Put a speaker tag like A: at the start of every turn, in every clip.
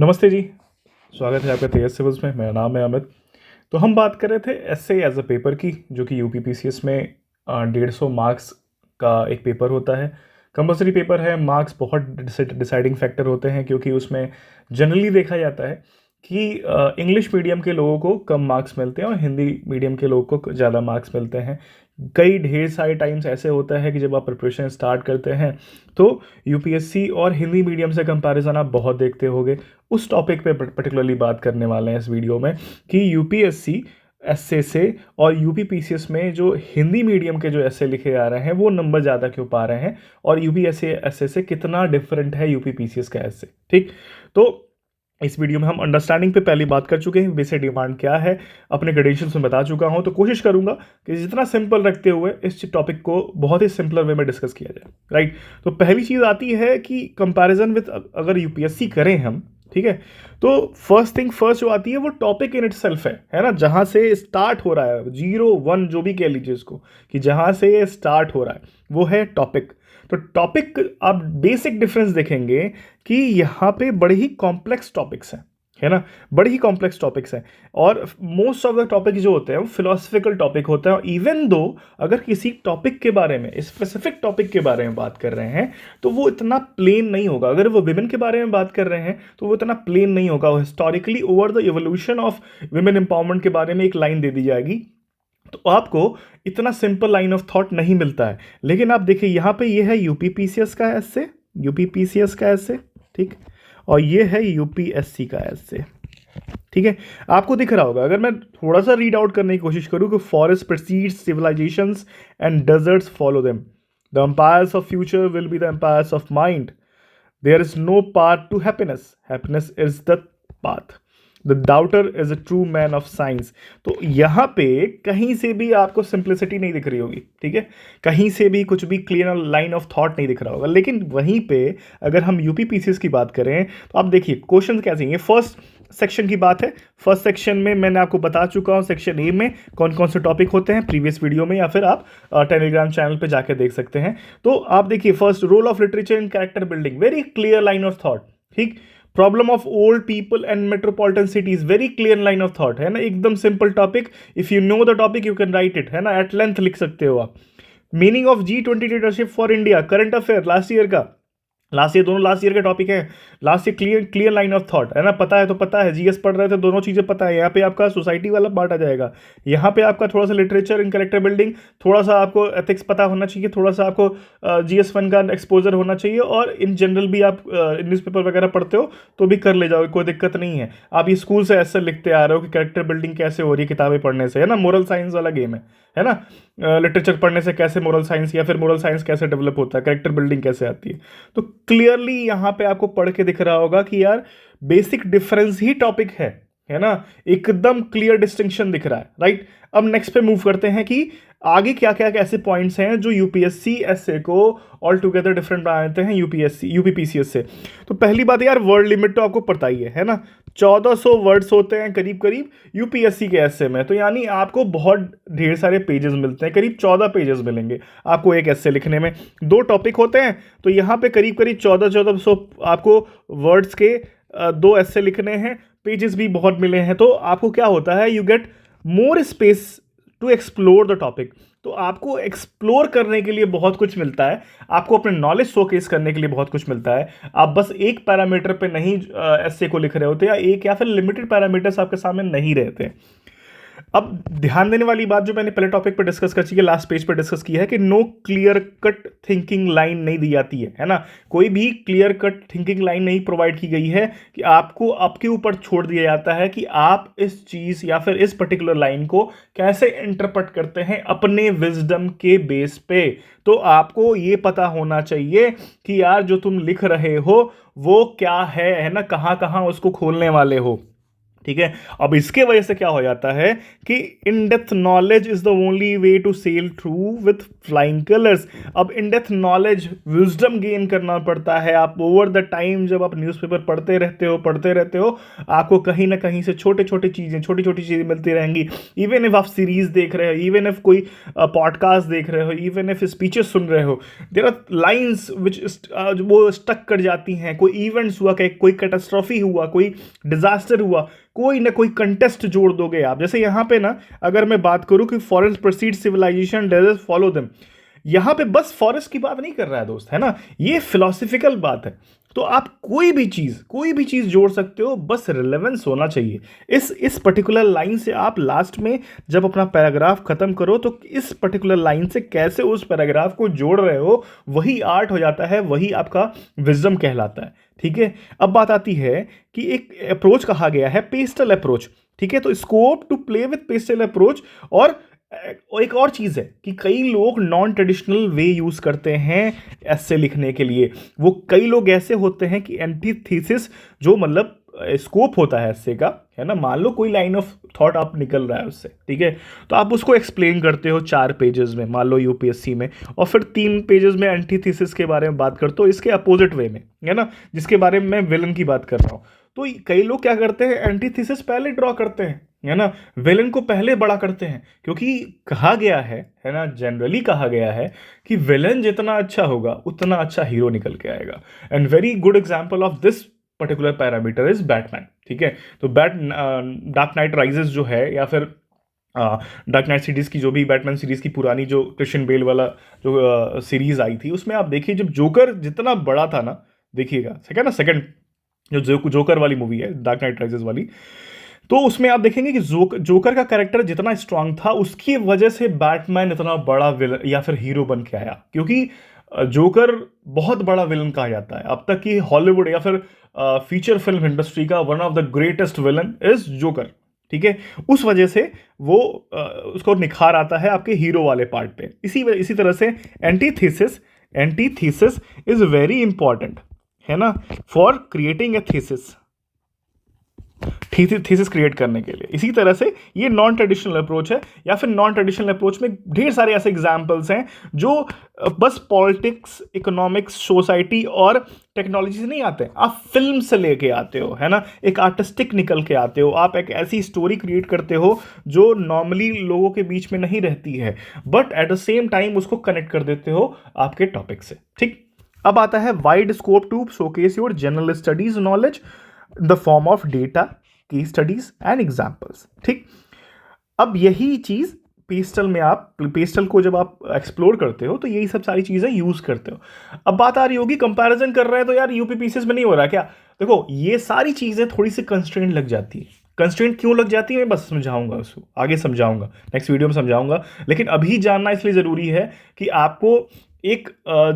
A: नमस्ते जी। स्वागत है आपका तेज सिविल्स में। मेरा नाम है अमित। तो हम बात कर रहे थे एसए एज अ पेपर की, जो कि यूपीपीसीएस में 150 मार्क्स का एक पेपर होता है। कंपलसरी पेपर है। मार्क्स बहुत डिसाइडिंग फैक्टर होते हैं, क्योंकि उसमें जनरली देखा जाता है कि इंग्लिश मीडियम के लोगों को कम मार्क्स मिलते हैं और हिंदी मीडियम के लोगों को ज़्यादा मार्क्स मिलते हैं। कई ढेर सारे टाइम्स ऐसे होता है कि जब आप प्रिपरेशन स्टार्ट करते हैं तो यूपीएससी और हिंदी मीडियम से कंपैरिजन आप बहुत देखते होगे। उस टॉपिक पे पर्टिकुलरली बात करने वाले हैं इस वीडियो में कि यूपीएससी एसए से और यूपीपीसीएस में जो हिंदी मीडियम के जो एसए लिखे आ रहे हैं वो नंबर ज़्यादा क्यों पा रहे हैं, और यूपीएससी एसए से कितना डिफरेंट है यूपीपीसीएस का एसए। ठीक, तो इस वीडियो में हम अंडरस्टैंडिंग पे पहली बात कर चुके हैं, बेसिक डिमांड क्या है, अपने क्रेडेंशियल्स में बता चुका हूं। तो कोशिश करूंगा कि जितना सिंपल रखते हुए इस टॉपिक को बहुत ही सिंपलर वे में डिस्कस किया जाए। राइट, तो पहली चीज़ आती है कि कंपैरिजन विद, अगर यूपीएससी करें हम, ठीक है, तो फर्स्ट थिंग फर्स्ट जो आती है वो टॉपिक इन इटसेल्फ है ना, जहां से स्टार्ट हो रहा है, 0 1 जो भी कह लीजिए इसको, कि जहां से स्टार्ट हो रहा है वो है टॉपिक। तो टॉपिक आप बेसिक डिफरेंस देखेंगे कि यहाँ पे बड़े ही कॉम्प्लेक्स टॉपिक्स हैं, है ना, बड़े ही कॉम्प्लेक्स टॉपिक्स हैं। और मोस्ट ऑफ द टॉपिक जो होते हैं वो फिलोसफिकल टॉपिक होते हैं। और इवन दो अगर किसी टॉपिक के बारे में, स्पेसिफिक टॉपिक के बारे में बात कर रहे हैं, तो वो इतना प्लेन नहीं होगा। अगर वो विमेन के बारे में बात कर रहे हैं तो वो इतना प्लेन नहीं होगा। Historically over the evolution of women empowerment के बारे में एक लाइन दे दी जाएगी, तो आपको इतना सिंपल लाइन ऑफ थॉट नहीं मिलता है। लेकिन आप देखिए यहाँ पे ये है यूपीपीसीएस का एसए, यूपीपीसीएस का एसए, ठीक, और ये है यूपीएससी का एसए। ठीक है, आपको दिख रहा होगा। अगर मैं थोड़ा सा रीड आउट करने की कोशिश करूं कि forest precedes civilisations and deserts follow them, the empires of future will be the empires of mind, there is no path to happiness, happiness is the path, the doubter is a true man of science. तो यहाँ पे कहीं से भी आपको simplicity नहीं दिख रही होगी, ठीक है, कहीं से भी कुछ भी क्लियर लाइन ऑफ थॉट नहीं दिख रहा होगा। लेकिन वहीं पे अगर हम यूपीपीसीएस की बात करें तो आप देखिए क्वेश्चन कैसे हैं। फर्स्ट सेक्शन की बात है। फर्स्ट सेक्शन में मैंने आपको बता चुका हूँ सेक्शन ए में कौन कौन से टॉपिक होते हैं प्रीवियस वीडियो में, या फिर आप टेलीग्राम चैनल पे जाके देख सकते हैं। तो आप देखिए, first, role of literature in character building, very clear line of thought. ठीक, problem of old people and metropolitan cities, very clear line of thought, है ना, एकदम simple topic. If you know the topic you can write it, है ना, at length लिख सकते हो आप। Meaning of G20 leadership for India, current affair last year का, लास्ट ईयर, दोनों लास्ट ईयर के टॉपिक है। Last year clear clear line of thought, है ना, पता है तो पता है, जीएस पढ़ रहे थे, दोनों चीज़ें पता है। यहाँ पे आपका सोसाइटी वाला पार्ट आ जाएगा, यहाँ पे आपका थोड़ा सा लिटरेचर इन कैरेक्टर बिल्डिंग, थोड़ा सा आपको एथिक्स पता होना चाहिए, थोड़ा सा आपको GS1 का एक्सपोजर होना चाहिए, और इन जनरल भी आप न्यूज़पेपर वगैरह पढ़ते हो तो भी कर ले जाओगे, कोई दिक्कत नहीं है। आप ये स्कूल से ऐसे लिखते आ रहे हो कि कैरेक्टर बिल्डिंग कैसे हो रही है किताबें पढ़ने से, है ना, मोरल साइंस वाला गेम है ना, लिटरेचर पढ़ने से कैसे मोरल साइंस, या फिर मोरल साइंस कैसे डेवलप होता है, कैरेक्टर बिल्डिंग कैसे आती है। तो क्लियरली यहाँ पे आपको पढ़ के दिख रहा होगा कि यार बेसिक डिफरेंस ही टॉपिक है ना, एकदम क्लियर डिस्टिंक्शन दिख रहा है। राइट, अब नेक्स्ट पे मूव करते हैं कि आगे क्या क्या ऐसे पॉइंट्स हैं जो यूपीएससी एसए को ऑल टुगेदर डिफरेंट बनाते हैं यूपीपीसीएस से। तो पहली बात यार, वर्ड लिमिट तो आपको पता ही है ना, 1400 वर्ड्स होते हैं करीब करीब यूपीएससी के एसए में। तो यानी आपको बहुत ढेर सारे पेजेस मिलते हैं, करीब 14 पेजेस मिलेंगे आपको एक एसए लिखने में। 2 टॉपिक होते हैं तो यहाँ पे करीब करीब 1400 आपको वर्ड्स के 2 एसए लिखने हैं, पेजेस भी बहुत मिले हैं। तो आपको क्या होता है, you get more space to explore the topic. तो आपको एक्सप्लोर करने के लिए बहुत कुछ मिलता है, आपको अपने नॉलेज शोकेस करने के लिए बहुत कुछ मिलता है। आप बस एक पैरामीटर पे नहीं एसए को लिख रहे होते, या एक या फिर लिमिटेड पैरामीटर्स आपके सामने नहीं रहते। अब ध्यान देने वाली बात जो मैंने पहले टॉपिक पे डिस्कस कर चुकी है, लास्ट पेज पे डिस्कस किया है कि no clear cut thinking line नहीं दी जाती है ना, कोई भी क्लियर कट थिंकिंग लाइन नहीं प्रोवाइड की गई है, कि आपको आपके ऊपर छोड़ दिया जाता है कि आप इस चीज या फिर इस पर्टिकुलर लाइन को कैसे इंटरप्रेट करते हैं अपने विजडम के बेस पे। तो आपको ये पता होना चाहिए कि यार जो तुम लिख रहे हो वो क्या है ना, कहां कहां उसको खोलने वाले हो। ठीक है। अब इसके वजह से क्या हो जाता है कि in depth knowledge is the only way to sail through with flying colours. अब in depth knowledge wisdom gain करना पड़ता है। आप ओवर द टाइम जब आप न्यूज़पेपर पढ़ते रहते हो, आपको कहीं ना कहीं से छोटी छोटी चीज़ें मिलती रहेंगी। इवन इफ आप सीरीज देख रहे हो, इवन इफ कोई पॉडकास्ट देख रहे हो, इवन इफ स्पीचेस सुन रहे हो, देयर आर लाइन्स विच वो स्टक कर जाती हैं। कोई इवेंट्स हुआ, कोई कैटास्ट्रॉफी हुआ, कोई डिजास्टर हुआ, कोई ना कोई कंटेस्ट जोड़ दोगे आप। जैसे यहां पे ना, अगर मैं बात करूं कि forest proceed civilisation desert follow them, यहां पे बस फॉरेस्ट की बात नहीं कर रहा है दोस्त, है ना, ये फिलोसफिकल बात है। तो आप कोई भी चीज जोड़ सकते हो, बस रिलेवेंस होना चाहिए। इस पर्टिकुलर लाइन से आप लास्ट में जब अपना पैराग्राफ खत्म करो, तो इस पर्टिकुलर लाइन से कैसे उस पैराग्राफ को जोड़ रहे हो, वही आर्ट हो जाता है, वही आपका विजडम कहलाता है। ठीक है। अब बात आती है कि एक अप्रोच कहा गया है पेस्टल अप्रोच। ठीक है। तो scope to play with PESTEL approach. और एक और चीज है कि कई लोग नॉन ट्रेडिशनल वे यूज करते हैं ऐसे लिखने के लिए। वो कई लोग ऐसे होते हैं कि एंटीथीसिस, जो मतलब स्कोप होता है ऐसे का, है ना, मान लो कोई लाइन ऑफ थॉट आप निकल रहा है उससे, ठीक है, तो आप उसको एक्सप्लेन करते हो 4 पेजेस में, मान लो यूपीएससी में, और फिर 3 पेजेस में एंटीथीसिस के बारे में बात करते हो, इसके अपोजिट वे में, है ना, जिसके बारे में मैं विलन की बात कर रहा हूँ। तो कई लोग क्या करते हैं, एंटीथीसिस पहले ड्रॉ करते हैं, है ना, विलन को पहले बड़ा करते हैं, क्योंकि कहा गया है ना, जनरली कहा गया है कि विलन जितना अच्छा होगा उतना अच्छा हीरो निकल के आएगा। And very good example of this particular parameter is Batman. ठीक है। तो डार्क नाइट राइजेस जो है, या फिर डार्क नाइट सीरीज की, जो भी बैटमैन सीरीज की पुरानी जो क्रिश्चियन बेल वाला जो सीरीज आई थी, उसमें आप देखिए जब जोकर जितना बड़ा था ना, देखिएगा सेकंड जो जोकर वाली मूवी है, डार्क नाइट राइजेस वाली, तो उसमें आप देखेंगे कि जोकर का कैरेक्टर जितना स्ट्रांग था, उसकी वजह से बैटमैन इतना बड़ा विलन या फिर हीरो बन के आया, क्योंकि जोकर बहुत बड़ा विलन कहा जाता है। अब तक की हॉलीवुड या फिर फीचर फिल्म इंडस्ट्री का one of the greatest villain is joker. ठीक है। उस वजह से वो उसको निखार आता है आपके हीरो वाले पार्ट पे। इसी तरह से एंटीथीसिस इज वेरी इंपॉर्टेंट, है ना, for creating a thesis create करने के लिए। इसी तरह से ये नॉन ट्रेडिशनल अप्रोच है, या फिर नॉन ट्रेडिशनल अप्रोच में ढेर सारे ऐसे एग्जांपल्स हैं जो बस पॉलिटिक्स, इकोनॉमिक्स, सोसाइटी और टेक्नोलॉजी से नहीं आते, आप फिल्म से लेके आते हो, है ना, एक आर्टिस्टिक निकल के आते हो, आप एक ऐसी स्टोरी क्रिएट करते हो जो नॉर्मली लोगों के बीच में नहीं रहती है, but at the same time उसको कनेक्ट कर देते हो आपके टॉपिक से। ठीक। अब आता है wide scope to showcase your general studies knowledge the form of data, की स्टडीज एंड एग्जाम्पल्स। ठीक। अब यही चीज पेस्टल को जब आप एक्सप्लोर करते हो, तो यही सब सारी चीजें यूज करते हो। अब बात आ रही होगी कंपैरिजन कर रहे हैं तो यार यूपीपीसीएस में नहीं हो रहा क्या? देखो, ये सारी चीजें थोड़ी सी कंस्ट्रेंट लग जाती है। कंस्ट्रेंट क्यों लग जाती है मैं बस समझाऊंगा, उसको आगे समझाऊंगा, नेक्स्ट वीडियो में समझाऊंगा। लेकिन अभी जानना इसलिए जरूरी है कि आपको एक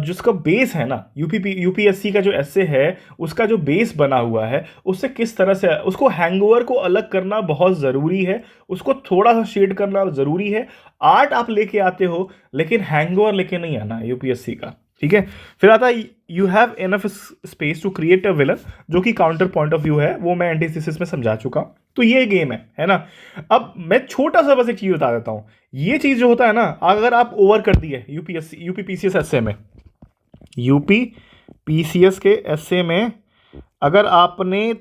A: जिसका बेस है ना, यूपीएससी का जो एसए है, उसका जो बेस बना हुआ है, उससे किस तरह से उसको हैंगओवर को अलग करना बहुत ज़रूरी है, उसको थोड़ा सा शेड करना ज़रूरी है। आर्ट आप लेके आते हो, लेकिन हैंगओवर लेके नहीं आना यूपीएससी का। ठीक है। फिर आता है you have enough space to create a villain, जो कि काउंटर पॉइंट ऑफ व्यू है, वो मैं एंटीथेसिस में समझा चुका हूं। तो ये गेम है ना। अब मैं छोटा सा बस एक चीज बता देता हूं। ये चीज जो होता है ना, अगर आप ओवर कर दिए यूपीपीसीएस एसए में, यूपीपीसीएस के एसए में अगर आपने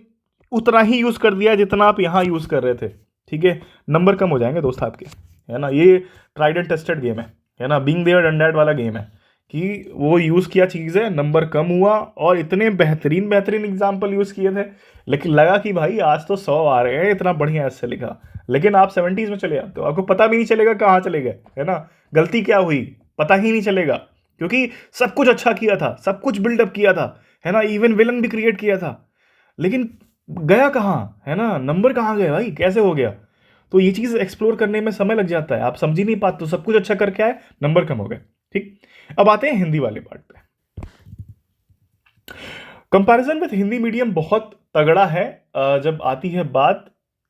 A: उतना ही यूज कर दिया जितना आप यहां यूज कर रहे थे, ठीक है, नंबर कम हो जाएंगे दोस्त आपके, है ना। ये ट्राइड एंड टेस्टेड गेम है ना, बीइंग देयर डन दैट वाला गेम है कि वो यूज़ किया चीज़ है, नंबर कम हुआ, और इतने बेहतरीन एग्जाम्पल यूज़ किए थे, लेकिन लगा कि भाई आज तो 100 आ रहे हैं, इतना बढ़िया ऐसे लिखा, लेकिन आप 70s में चले जाते हो, आपको पता भी नहीं चलेगा कहाँ चले गए, है ना, गलती क्या हुई पता ही नहीं चलेगा, क्योंकि सब कुछ अच्छा किया था, सब कुछ बिल्डअप किया था, है ना, इवन विलन भी क्रिएट किया था, लेकिन गया कहाँ, है ना, नंबर कहाँ गए भाई, कैसे हो गया। तो ये चीज़ एक्सप्लोर करने में समय लग जाता है, आप समझ ही नहीं पाते, तो सब कुछ अच्छा करके आए, नंबर कम हो गए। ठीक। अब आते हैं हिंदी वाले पार्ट पे। कंपैरिजन विद हिंदी मीडियम बहुत तगड़ा है जब आती है बात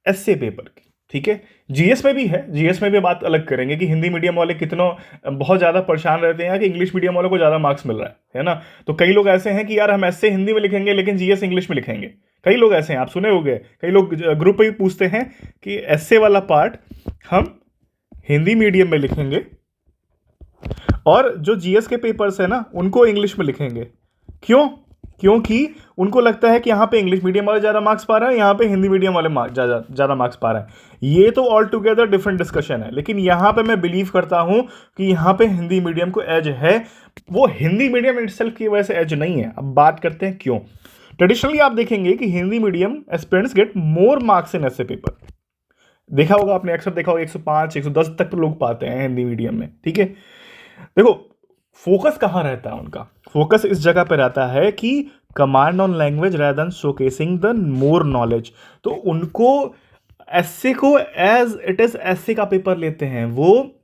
A: एसए पेपर की। ठीक है। जीएस में भी है, जीएस में भी बात अलग करेंगे कि हिंदी मीडियम वाले कितना बहुत ज़्यादा परेशान रहते हैं कि इंग्लिश मीडियम वालों को ज़्यादा मार्क्स मिल रहा है ना। तो कई लोग ऐसे हैं कि यार हम एसए हिंदी में लिखेंगे लेकिन जीएस इंग्लिश में लिखेंगे, कई लोग ऐसे हैं, आप सुने होंगे, कई लोग ग्रुप पे भी पूछते हैं कि एस्से वाला पार्ट हम हिंदी मीडियम में लिखेंगे और जो जीएस के पेपर्स है ना उनको इंग्लिश में लिखेंगे। क्यों? क्योंकि उनको लगता है कि यहाँ पे इंग्लिश मीडियम वाले ज़्यादा मार्क्स पा रहे हैं, यहाँ पे हिंदी मीडियम वाले ज़्यादा मार्क्स पा रहे हैं। ये तो ऑल टुगेदर डिफरेंट डिस्कशन है, लेकिन यहाँ पे मैं बिलीव करता हूँ कि यहाँ पे हिंदी मीडियम को एज है। वो हिंदी मीडियम इटसेल्फ की वजह से एज नहीं है। अब बात करते हैं क्यों। ट्रेडिशनली आप देखेंगे कि Hindi medium aspirants get more marks in ऐसे पेपर। देखा होगा आपने, अक्सर देखा होगा 105 110 तक तो लोग पाते हैं हिंदी मीडियम में। ठीक है, देखो फोकस कहाँ रहता है उनका। फोकस इस जगह पे रहता है कि command on language rather than showcasing the more knowledge. तो उनको एस्से को एज इट इज एस्से का पेपर लेते हैं। वो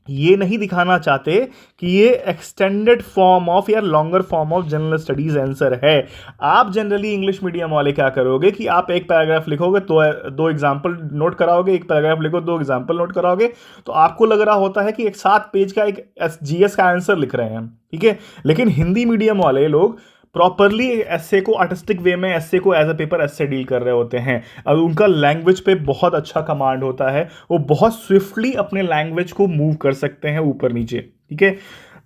A: ये नहीं दिखाना चाहते कि ये एक्सटेंडेड फॉर्म ऑफ या longer form of general studies answer है। आप जनरली इंग्लिश मीडियम वाले क्या करोगे कि आप एक पैराग्राफ लिखोगे तो दो एग्जाम्पल नोट कराओगे, एक पैराग्राफ लिखो दो एग्जाम्पल नोट कराओगे, तो आपको लग रहा होता है कि एक 7 पेज का एक जीएस का आंसर लिख रहे हैं हम। ठीक है, लेकिन हिंदी मीडियम वाले लोग प्रॉपरली एस्से को आर्टिस्टिक वे में एस्से को as a paper essay deal कर रहे होते हैं। अब उनका लैंग्वेज पे बहुत अच्छा कमांड होता है, वो बहुत स्विफ्टली अपने लैंग्वेज को मूव कर सकते हैं ऊपर नीचे। ठीक है,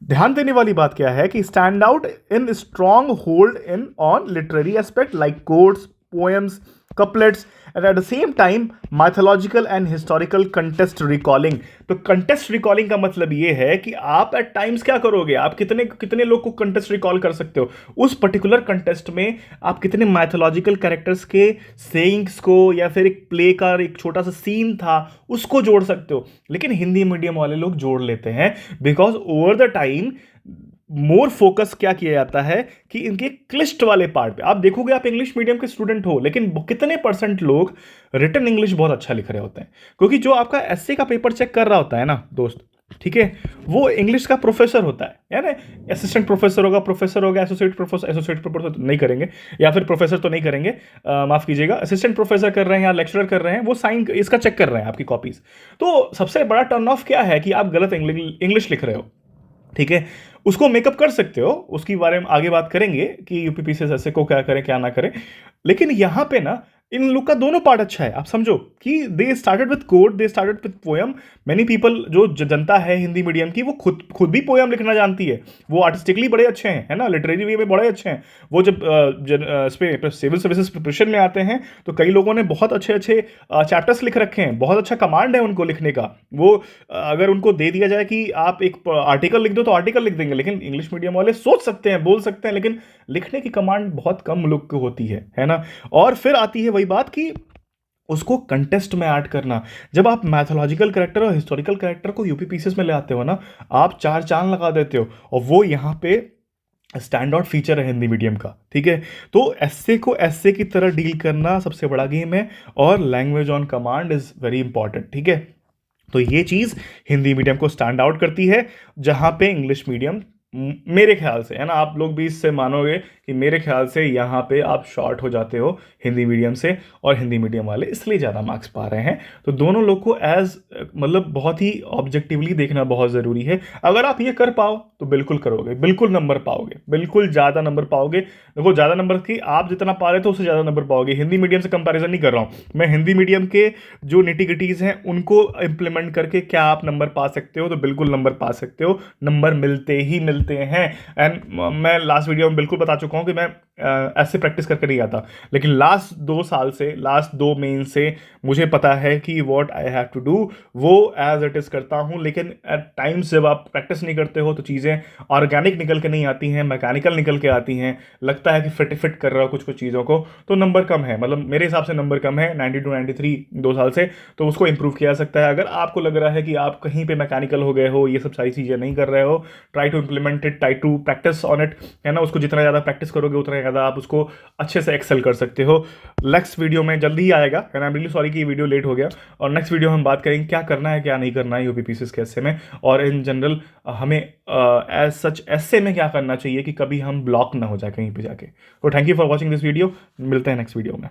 A: ध्यान देने वाली बात क्या है कि stand out in strong hold in on literary aspect like quotes, poems, couplets and at the same time mythological and historical context recalling। तो कंटेस्ट रिकॉलिंग का मतलब ये है कि आप एट टाइम्स क्या करोगे, आप कितने कितने लोग को कंटेस्ट रिकॉल कर सकते हो। उस पर्टिकुलर कंटेस्ट में आप कितने माइथोलॉजिकल कैरेक्टर्स के सेइंग्स को या फिर एक प्ले का एक छोटा सा सीन था उसको जोड़ सकते हो। लेकिन हिंदी मीडियम वाले लोग जोड़ लेते हैं because over the time more focus क्या किया जाता है कि इनके क्लिष्ट वाले पार्ट पे। आप देखोगे, आप इंग्लिश मीडियम के स्टूडेंट हो लेकिन कितने परसेंट लोग रिटन इंग्लिश बहुत अच्छा लिख रहे होते हैं, क्योंकि जो आपका एसए का पेपर चेक कर रहा होता है ना दोस्त, ठीक है, वो इंग्लिश का प्रोफेसर होता है, यानी असिस्टेंट प्रोफेसर होगा, प्रोफेसर होगा, एसोसिएट प्रोफेसर तो नहीं करेंगे, या फिर प्रोफेसर तो नहीं करेंगे, माफ कीजिएगा, असिस्टेंट प्रोफेसर कर रहे हैं या लेक्चरर कर रहे हैं, वो साइन इसका चेक कर रहे हैं आपकी कॉपीज। तो सबसे बड़ा टर्न ऑफ क्या है कि आप गलत इंग्लिश लिख रहे हो। ठीक है, उसको मेकअप कर सकते हो, उसकी बारे में आगे बात करेंगे कि यूपीपीसीएस ऐसे को क्या करें क्या ना करें। लेकिन यहां पे ना इन लोग का दोनों पार्ट अच्छा है। आप समझो कि they started with code, they started with poem. Many people, जो जनता है हिंदी मीडियम की, वो खुद भी पोयम लिखना जानती है, वो आर्टिस्टिकली बड़े अच्छे हैं, है ना, लिटरेरी वे में बड़े अच्छे हैं। वो जब सिविल सर्विसेज प्रिपरेशन में आते हैं तो कई लोगों ने बहुत अच्छे अच्छे चैप्टर्स लिख रखे हैं, बहुत अच्छा कमांड है उनको लिखने का। वो अगर उनको दे दिया जाए कि आप एक आर्टिकल लिख दो तो आर्टिकल लिख देंगे। लेकिन इंग्लिश मीडियम वाले सोच सकते हैं, बोल सकते हैं, लेकिन लिखने की कमांड बहुत कम लोग को होती है ना। और फिर आती है वही बात कि उसको कंटेस्ट में ऐड करना। जब आप मैथोलॉजिकल कैरेक्टर और हिस्टोरिकल कैरेक्टर को यूपीपीसीएस में ले आते हो ना, आप 4 चांद लगा देते हो, और वो यहाँ पे स्टैंड आउट फीचर है हिंदी मीडियम का। ठीक है, तो एस्से को एस्से की तरह डील करना सबसे बड़ा गेम है, और language on command is very important. ठीक है, तो ये चीज़ हिंदी मीडियम को स्टैंड आउट करती है, जहाँ पे इंग्लिश मीडियम मेरे ख्याल से, है ना, आप लोग भी इससे मानोगे कि मेरे ख्याल से यहाँ पे आप शॉर्ट हो जाते हो हिंदी मीडियम से, और हिंदी मीडियम वाले इसलिए ज़्यादा मार्क्स पा रहे हैं। तो दोनों लोग को एज मतलब बहुत ही ऑब्जेक्टिवली देखना बहुत ज़रूरी है। अगर आप ये कर पाओ तो बिल्कुल करोगे, बिल्कुल नंबर पाओगे, बिल्कुल ज़्यादा नंबर पाओगे। देखो, ज़्यादा नंबर की आप जितना पा रहे थे उससे ज़्यादा नंबर पाओगे। हिंदी मीडियम से कंपैरिजन नहीं कर रहा हूँ मैं, हिंदी मीडियम के जो निटी-गिटीज़ हैं उनको इंप्लीमेंट करके क्या आप नंबर पा सकते हो, तो बिल्कुल नंबर पा सकते हो, नंबर मिलते ही मिलते हैं। एंड मैं लास्ट वीडियो में बिल्कुल बता चुका हूं कि मैं ऐसे प्रैक्टिस करके नहीं आता, लेकिन लास्ट 2 साल से, लास्ट 2 मेन से मुझे पता है कि what I have to do वो एज इट इज करता हूं। लेकिन एट टाइम्स जब आप प्रैक्टिस नहीं करते हो तो चीज़ें ऑर्गेनिक निकल के नहीं आती हैं, मैकेनिकल निकल के आती हैं, लगता है कि फिट कर रहा हो कुछ कुछ चीज़ों को, तो नंबर कम है। मतलब मेरे हिसाब से नंबर कम है 92 93 2 साल से, तो उसको इंप्रूव किया जा सकता है। अगर आपको लग रहा है कि आप कहीं पे मैकेनिकल हो गए हो, ये सब सारी चीज़ें नहीं कर रहे हो, try to implement it, try to practise on it, है ना। उसको जितना ज़्यादा प्रैक्टिस करोगे उतना ज़्यादा आप उसको अच्छे से एक्सेल कर सकते हो। नेक्स्ट वीडियो में जल्दी ही आएगा, है ना, आई एम रियली सॉरी कि ये वीडियो लेट हो गया। और नेक्स्ट वीडियो हम बात करेंगे क्या करना है क्या नहीं करना है यूपीपीसीएस के एस्से में, और इन जनरल हमें एज सच एस्से में क्या करना चाहिए कि कभी हम ब्लॉक ना हो जाए कहीं पे जाके। तो thank you for watching this video, मिलते हैं नेक्स्ट वीडियो में।